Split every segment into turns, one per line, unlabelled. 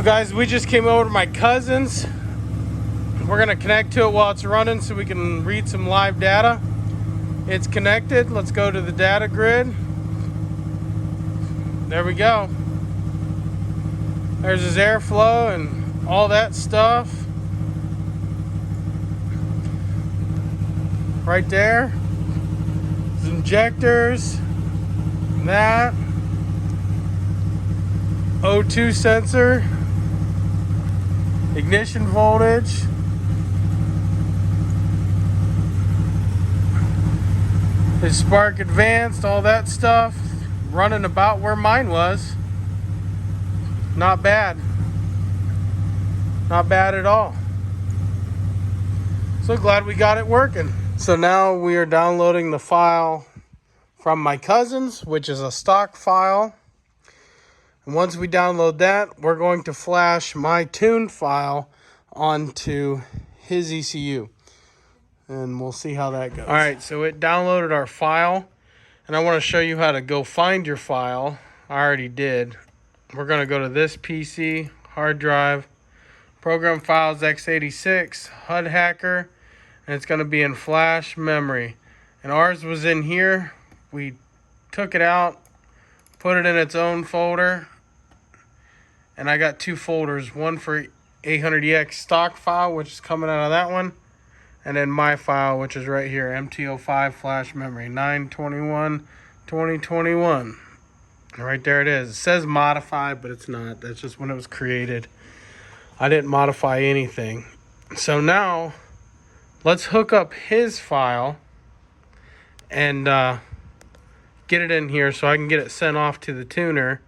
So guys, we just came over to my cousin's. We're gonna connect to it while it's running so we can read some live data. It's connected. Let's go to the data grid. There we go. There's his airflow and all that stuff. Right there. His injectors. That. O2 sensor. Ignition voltage. His spark advanced, all that stuff. Running about where mine was. Not bad. Not bad at all. So glad we got it working. So now we are downloading the file from my cousin's, which is a stock file. And once we download that, we're going to flash my tuned file onto his ECU. And we'll see how that goes. All right, so it downloaded our file. And I want to show you how to go find your file. I already did. We're going to go to this PC, hard drive, program files x86, HUD hacker, and it's going to be in flash memory. And ours was in here. We took it out, put it in its own folder. And I got two folders, one for 800EX stock file, which is coming out of that one. And then my file, which is right here, MT05 flash memory, 9/21/2021. Right there it is. It says modified, but it's not. That's just when it was created. I didn't modify anything. So now, let's hook up his file and get it in here so I can get it sent off to the tuner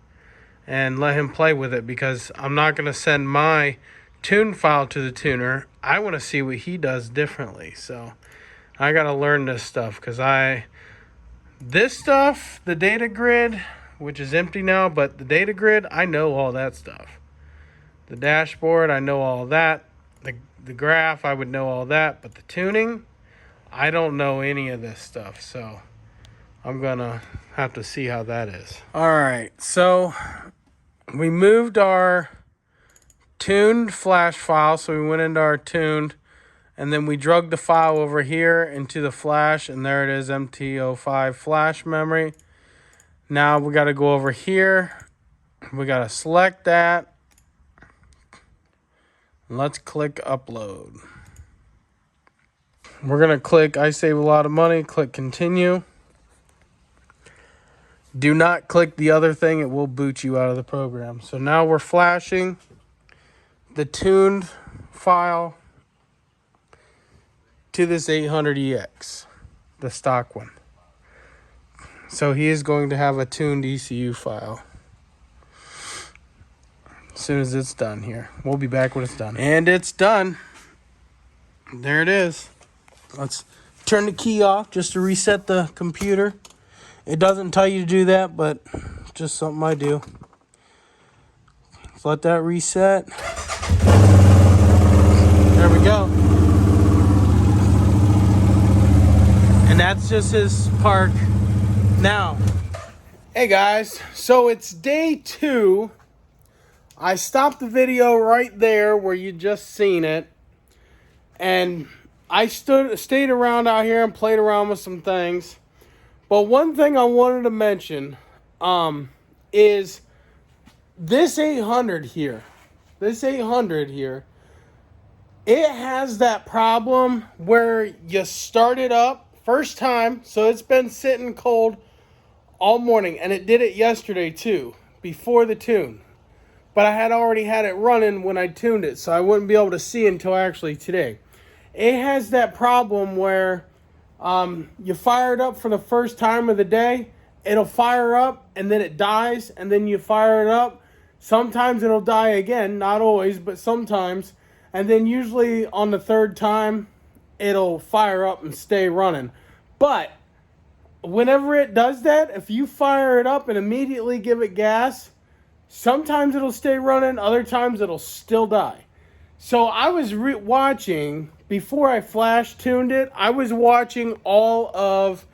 and let him play with it, because I'm not going to send my tune file to the tuner. I want to see what he does differently. So I got to learn this stuff, because this stuff, the data grid, which is empty now, but the data grid, I know all that stuff. The dashboard, I know all that. The graph, I would know all that, but the tuning, I don't know any of this stuff. So I'm gonna have to see how that is. All right, so we moved our tuned flash file, so we went into our tuned, and then we drug the file over here into the flash, and there it is, MT05 flash memory. Now we got to go over here. We got to select that. Let's click upload. We're going to click I save a lot of money, click continue. Do not click the other thing, it will boot you out of the program. So now we're flashing the tuned file to this 800EX, the stock one. So he is going to have a tuned ECU file as soon as it's done here. We'll be back when it's done. And it's done. There it is. Let's turn the key off just to reset the computer. It doesn't tell you to do that, but just something I do. Let's let that reset. There we go. And that's just his park now. Hey guys, so it's day 2. I stopped the video right there where you just seen it. And I stayed around out here and played around with some things. But one thing I wanted to mention is this 800 here. This 800 here. It has that problem where you start it up first time, so it's been sitting cold all morning, and it did it yesterday too, before the tune. But I had already had it running when I tuned it, so I wouldn't be able to see until actually today. It has that problem where you fire it up for the first time of the day, it'll fire up, and then it dies, and then you fire it up. Sometimes it'll die again, not always, but sometimes. And then usually on the third time, it'll fire up and stay running. But whenever it does that, if you fire it up and immediately give it gas, sometimes it'll stay running, other times it'll still die. So I was watching, before I flash tuned it, I was watching all of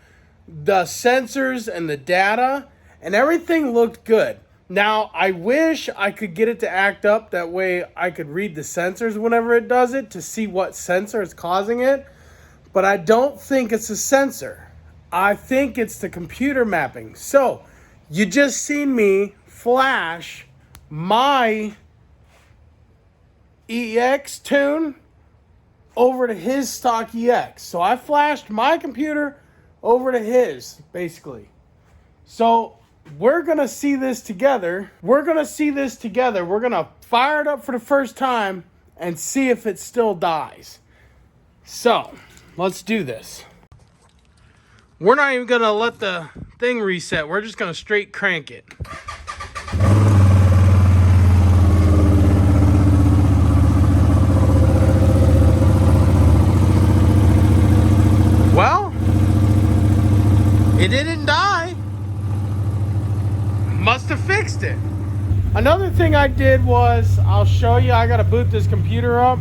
the sensors and the data, and everything looked good. Now, I wish I could get it to act up. That way I could read the sensors whenever it does it to see what sensor is causing it. But I don't think it's a sensor. I think it's the computer mapping. So, you just seen me flash my EX tune over to his stock EX. So I flashed my computer over to his, basically. So we're going to see this together. We're going to fire it up for the first time and see if it still dies. So let's do this. We're not even going to let the thing reset. We're just going to straight crank it. Well, it didn't die. Must have fixed it. Another thing I did was, I'll show you, I got to boot this computer up.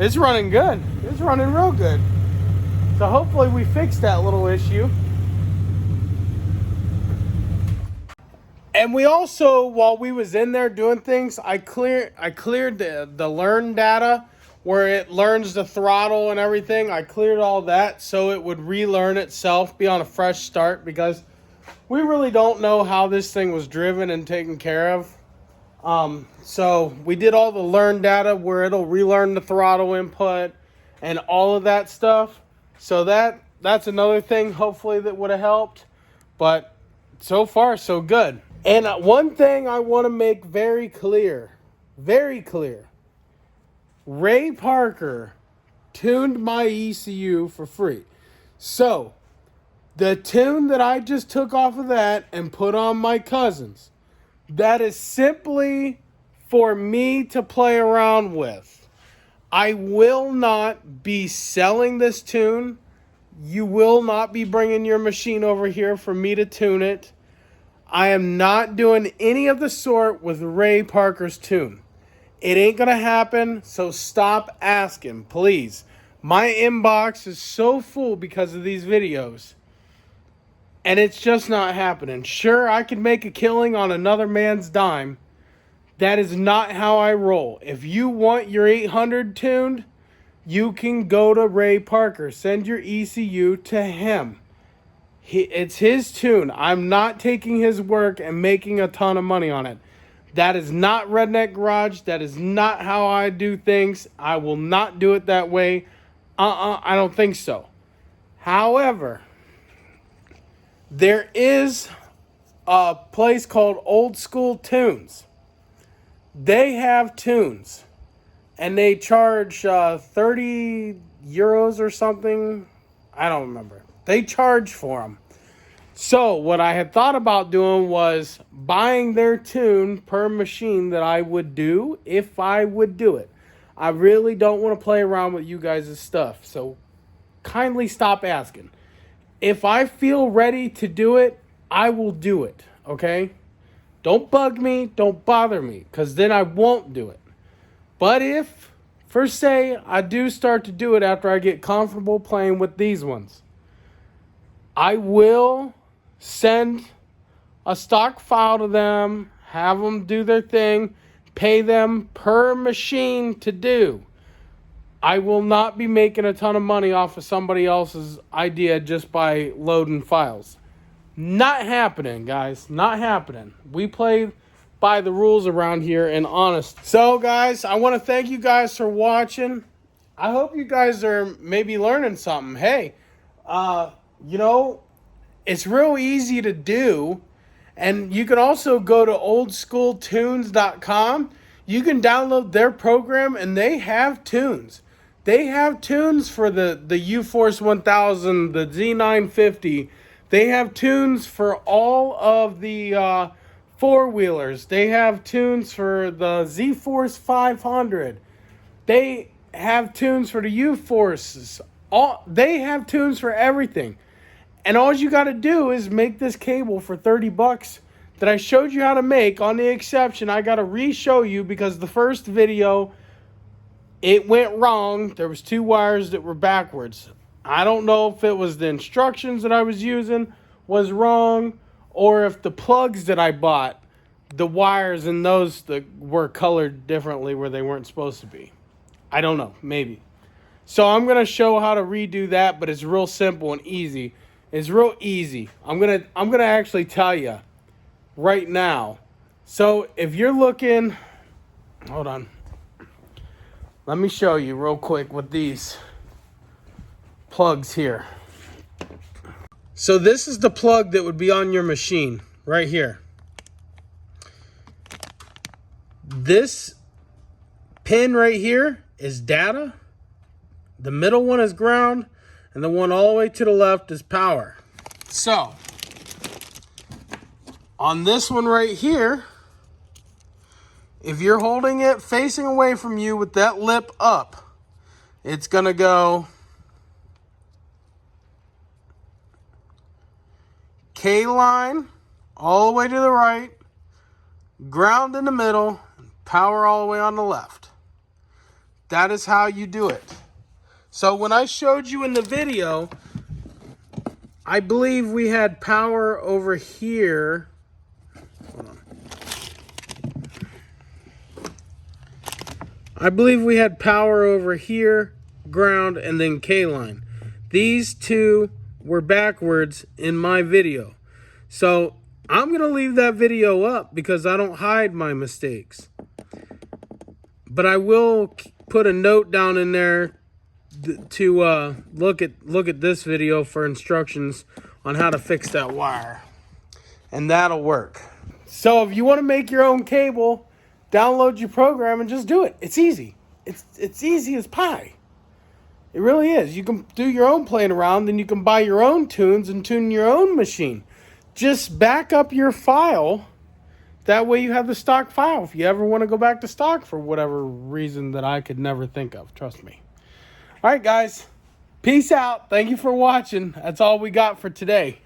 It's running good. It's running real good. So hopefully we fixed that little issue. And we also, while we was in there doing things, I cleared the learn data where it learns the throttle and everything. I cleared all that so it would relearn itself, be on a fresh start, because we really don't know how this thing was driven and taken care of. So we did all the learn data where it'll relearn the throttle input and all of that stuff. So that's another thing, hopefully, that would have helped. But so far, so good. And one thing I want to make very clear. Ray Parker tuned my ECU for free. So the tune that I just took off of that and put on my cousin's, that is simply for me to play around with. I will not be selling this tune. You will not be bringing your machine over here for me to tune it. I am not doing any of the sort with Ray Parker's tune. It ain't going to happen, so stop asking, please. My inbox is so full because of these videos. And it's just not happening. Sure, I could make a killing on another man's dime. That is not how I roll. If you want your 800 tuned, you can go to Ray Parker. Send your ECU to him. It's his tune. I'm not taking his work and making a ton of money on it. That is not Redneck Garage. That is not how I do things. I will not do it that way. I don't think so. However, there is a place called Old School Tunes. They have tunes, and they charge 30 euros or something. I don't remember. They charge for them. So what I had thought about doing was buying their tune per machine that I would do if I would do it. I really don't want to play around with you guys' stuff, so kindly stop asking. If I feel ready to do it, I will do it, okay? Don't bug me, don't bother me, because then I won't do it. But if, for say, I do start to do it after I get comfortable playing with these ones, I will send a stock file to them, have them do their thing, pay them per machine to do. I will not be making a ton of money off of somebody else's idea just by loading files. Not happening, guys. Not happening. We play by the rules around here, and honest. So, guys, I want to thank you guys for watching. I hope you guys are maybe learning something. Hey, it's real easy to do. And you can also go to oldschooltunes.com. You can download their program, and they have tunes. They have tunes for the U-Force 1000, the Z950. They have tunes for all of the four-wheelers. They have tunes for the Z-Force 500. They have tunes for the U-Forces. They have tunes for everything. And all you got to do is make this cable for 30 bucks that I showed you how to make. On the exception, I got to re-show you because the first video, it went wrong. There was 2 wires that were backwards. I don't know if it was the instructions that I was using was wrong, or if the plugs that I bought, the wires in those were colored differently where they weren't supposed to be. I don't know, maybe. So I'm going to show how to redo that, but it's real simple and easy. It's real easy. I'm going to actually tell you right now. So if you're looking, hold on. Let me show you real quick with these plugs here. So this is the plug that would be on your machine right here. This pin right here is data. The middle one is ground, and the one all the way to the left is power. So, on this one right here, if you're holding it facing away from you with that lip up, it's going to go K line all the way to the right, ground in the middle, and power all the way on the left. That is how you do it. So when I showed you in the video, I believe we had power over here. Hold on. I believe we had power over here, ground, and then K-line. These two were backwards in my video. So I'm going to leave that video up because I don't hide my mistakes. But I will put a note down in there to look at this video for instructions on how to fix that wire, and that'll work. So if you want to make your own cable, download your program and just do it. It's easy. It's easy as pie. It really is. You can do your own playing around, then you can buy your own tunes and tune your own machine. Just back up your file. That way you have the stock file if you ever want to go back to stock for whatever reason that I could never think of. Trust me. All right, guys. Peace out. Thank you for watching. That's all we got for today.